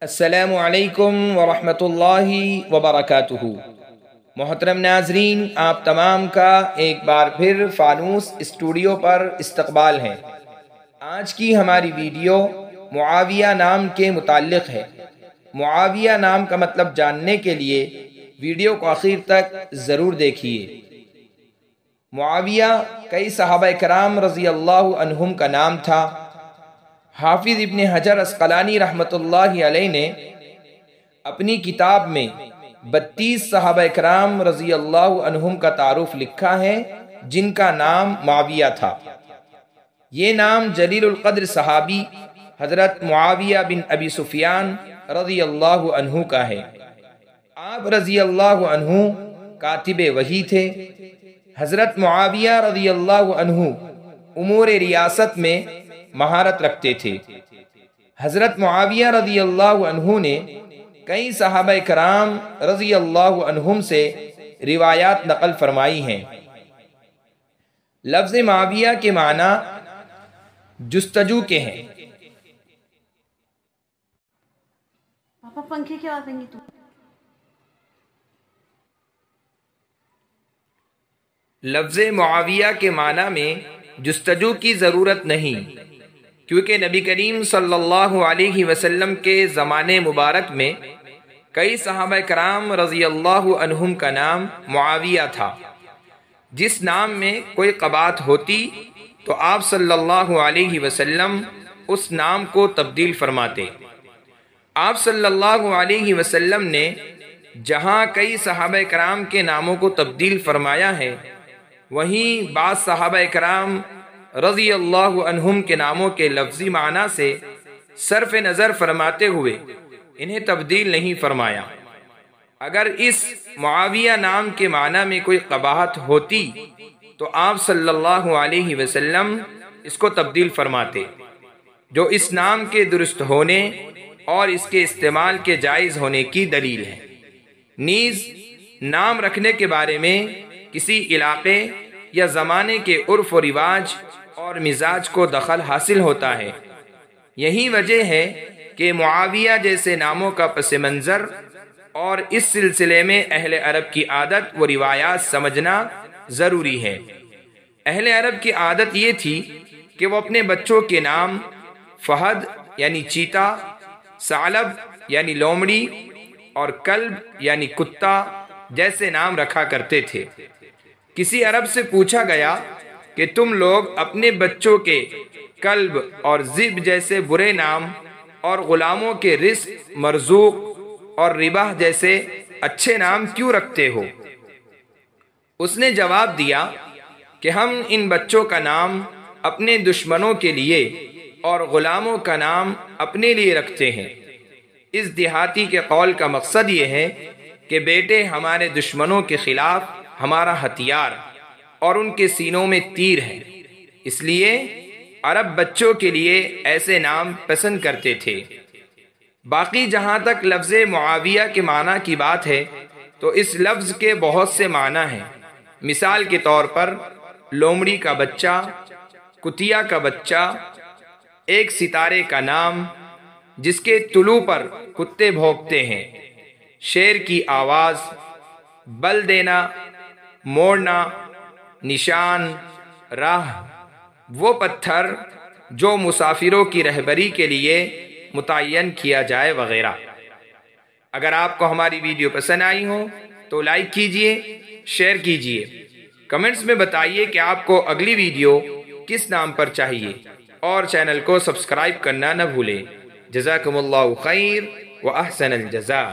السلام علیکم ورحمۃ اللہ وبرکاتہ۔ محترم ناظرین، آپ تمام کا ایک بار پھر فانوس اسٹوڈیو پر استقبال ہے۔ آج کی ہماری ویڈیو معاویہ نام کے متعلق ہے۔ معاویہ نام کا مطلب جاننے کے لیے ویڈیو کو آخر تک ضرور دیکھیے۔ معاویہ کئی صحابہ کرام رضی اللہ عنہم کا نام تھا۔ حافظ ابن حجر عسقلانی رحمۃ اللہ علیہ نے اپنی کتاب میں 32 صحابہ کرام رضی اللہ عنہم کا تعارف لکھا ہے جن کا نام معاویہ تھا۔ یہ نام جلیل القدر صحابی حضرت معاویہ بن ابی سفیان رضی اللہ عنہ کا ہے۔ آپ رضی اللہ عنہ کاتب وحی تھے۔ حضرت معاویہ رضی اللہ عنہ امور ریاست میں مہارت رکھتے تھے۔ حضرت معاویہ رضی اللہ عنہ نے کئی صحابہ کرام رضی اللہ عنہم سے روایات نقل فرمائی ہیں۔ لفظ معاویہ کے معنی جستجو کے ہیں۔ پاپا پنکھے کی آواز دیں گی تو لفظ معاویہ کے معنی میں جستجو کی ضرورت نہیں، کیونکہ نبی کریم صلی اللہ علیہ وسلم کے زمانے مبارک میں کئی صحابہ کرام رضی اللہ عنہم کا نام معاویہ تھا۔ جس نام میں کوئی قباحت ہوتی تو آپ صلی اللہ علیہ وسلم اس نام کو تبدیل فرماتے۔ آپ صلی اللہ علیہ وسلم نے جہاں کئی صحابہ کرام کے ناموں کو تبدیل فرمایا ہے، وہیں بعض صحابہ کرام رضی اللہ عنہم کے ناموں کے لفظی معنی سے صرف نظر فرماتے ہوئے انہیں تبدیل نہیں فرمایا۔ اگر اس معاویہ نام کے معنی میں کوئی قباحت ہوتی تو آپ صلی اللہ علیہ وسلم اس کو تبدیل فرماتے، جو اس نام کے درست ہونے اور اس کے استعمال کے جائز ہونے کی دلیل ہے۔ نیز نام رکھنے کے بارے میں کسی علاقے یا زمانے کے عرف و رواج اور مزاج کو دخل حاصل ہوتا ہے۔ یہی وجہ ہے کہ معاویہ جیسے ناموں کا پس منظر اور اس سلسلے میں اہل عرب کی عادت و روایات سمجھنا ضروری ہے۔ اہل عرب کی عادت یہ تھی کہ وہ اپنے بچوں کے نام فہد یعنی چیتا، ثعلب یعنی لومڑی اور کلب یعنی کتا جیسے نام رکھا کرتے تھے۔ کسی عرب سے پوچھا گیا کہ تم لوگ اپنے بچوں کے کلب اور ذئب جیسے برے نام اور غلاموں کے رزق، مرزوق اور ربح جیسے اچھے نام کیوں رکھتے ہو؟ اس نے جواب دیا کہ ہم ان بچوں کا نام اپنے دشمنوں کے لیے اور غلاموں کا نام اپنے لیے رکھتے ہیں۔ اس دیہاتی کے قول کا مقصد یہ ہے کہ بیٹے ہمارے دشمنوں کے خلاف ہمارا ہتھیار اور ان کے سینوں میں تیر ہے، اس لیے عرب بچوں کے لیے ایسے نام پسند کرتے تھے۔ باقی جہاں تک لفظ معاویہ کے معنی کی بات ہے تو اس لفظ کے بہت سے معنی ہیں۔ مثال کے طور پر لومڑی کا بچہ، کتیا کا بچہ، ایک ستارے کا نام جس کے طلوع پر کتے بھونکتے ہیں، شیر کی آواز، بل دینا، موڑنا، نشان، راہ، وہ پتھر جو مسافروں کی رہبری کے لیے متعین کیا جائے وغیرہ۔ اگر آپ کو ہماری ویڈیو پسند آئی ہو تو لائک کیجئے، شیئر کیجئے، کمنٹس میں بتائیے کہ آپ کو اگلی ویڈیو کس نام پر چاہیے، اور چینل کو سبسکرائب کرنا نہ بھولیں۔ جزاکم اللہ خیر و احسن الجزاء۔